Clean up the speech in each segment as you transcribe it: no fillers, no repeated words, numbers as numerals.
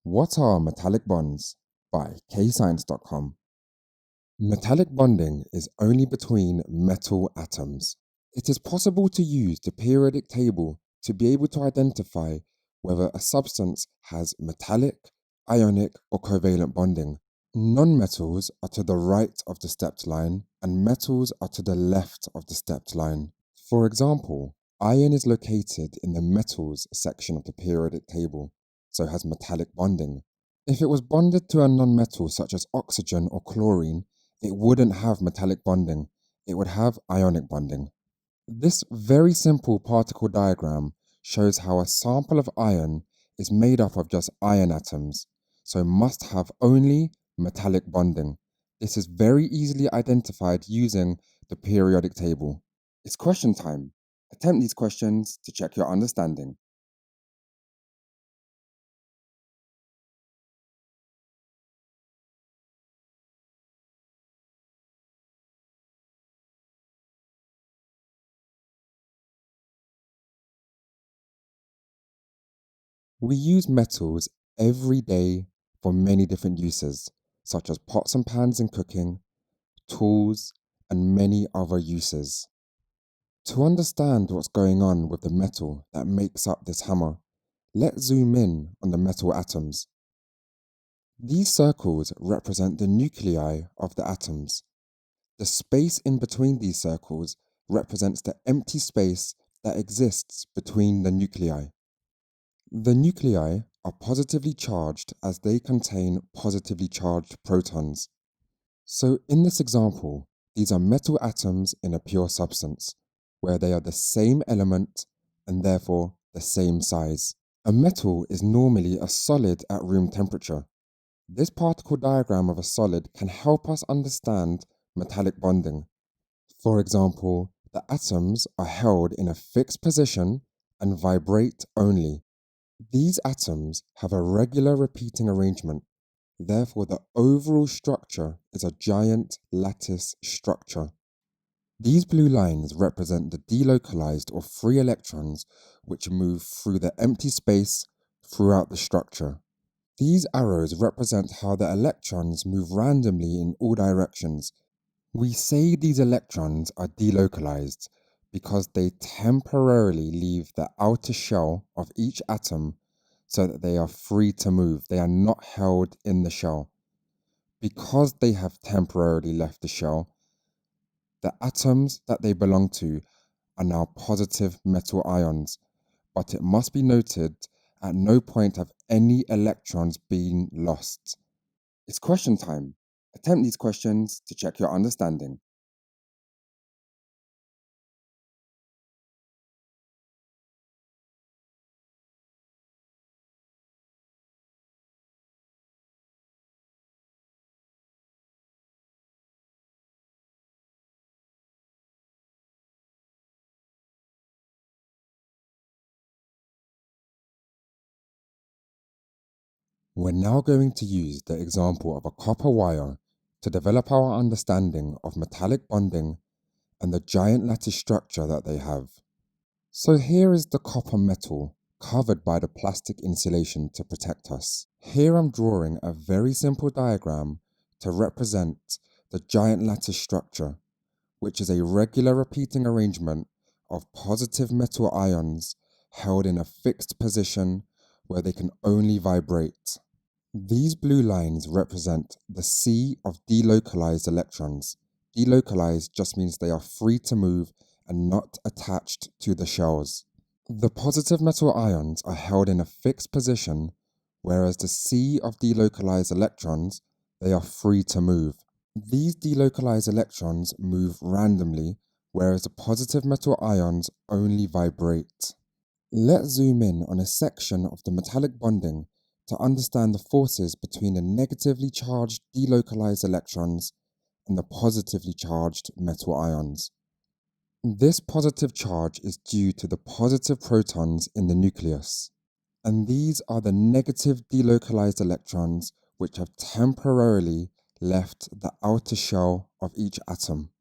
What are metallic bonds? By KayScience.com. Metallic bonding is only between metal atoms. It is possible to use the periodic table to be able to identify whether a substance has metallic, ionic, or covalent bonding. Non-metals are to the right of the stepped line and metals are to the left of the stepped line. For example, iron is located in the metals section of the periodic table, so has metallic bonding. If it was bonded to a non-metal such as oxygen or chlorine, it wouldn't have metallic bonding, it would have ionic bonding. This very simple particle diagram shows how a sample of iron is made up of just iron atoms, so must have only metallic bonding. This is very easily identified using the periodic table. It's question time. Attempt these questions to check your understanding. We use metals every day for many different uses, such as pots and pans in cooking, tools, and many other uses. To understand what's going on with the metal that makes up this hammer, let's zoom in on the metal atoms. These circles represent the nuclei of the atoms. The space in between these circles represents the empty space that exists between the nuclei. The nuclei are positively charged as they contain positively charged protons. So in this example, these are metal atoms in a pure substance, where they are the same element and therefore the same size. A metal is normally a solid at room temperature. This particle diagram of a solid can help us understand metallic bonding. For example, the atoms are held in a fixed position and vibrate only. These atoms have a regular repeating arrangement. Therefore, the overall structure is a giant lattice structure. These blue lines represent the delocalized or free electrons which move through the empty space throughout the structure. These arrows represent how the electrons move randomly in all directions. We say these electrons are delocalized because they temporarily leave the outer shell of each atom so that they are free to move. They are not held in the shell. Because they have temporarily left the shell, the atoms that they belong to are now positive metal ions, but it must be noted at no point have any electrons been lost. It's question time. Attempt these questions to check your understanding. We're now going to use the example of a copper wire to develop our understanding of metallic bonding and the giant lattice structure that they have. So here is the copper metal covered by the plastic insulation to protect us. Here I'm drawing a very simple diagram to represent the giant lattice structure, which is a regular repeating arrangement of positive metal ions held in a fixed position where they can only vibrate. These blue lines represent the sea of delocalized electrons. Delocalized just means they are free to move and not attached to the shells. The positive metal ions are held in a fixed position, whereas the sea of delocalized electrons, they are free to move. These delocalized electrons move randomly, whereas the positive metal ions only vibrate. Let's zoom in on a section of the metallic bonding to understand the forces between the negatively charged delocalized electrons and the positively charged metal ions. This positive charge is due to the positive protons in the nucleus, and these are the negative delocalized electrons which have temporarily left the outer shell of each atom.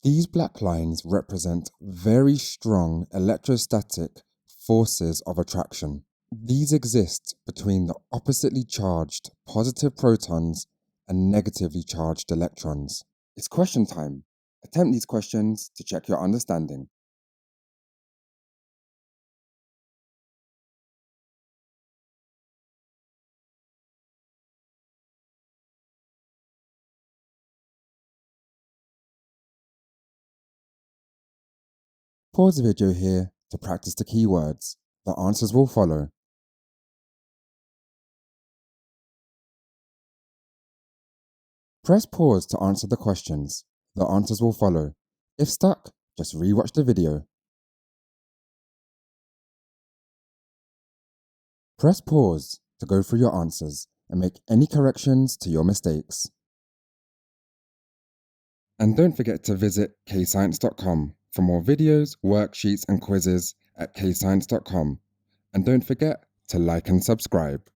These black lines represent very strong electrostatic forces of attraction. These exist between the oppositely charged positive protons and negatively charged electrons. It's question time. Attempt these questions to check your understanding. Pause the video here to practice the keywords. The answers will follow. Press pause to answer the questions. The answers will follow. If stuck, just rewatch the video. Press pause to go through your answers and make any corrections to your mistakes. And don't forget to visit KayScience.com for more videos, worksheets, and quizzes at KayScience.com. And don't forget to like and subscribe.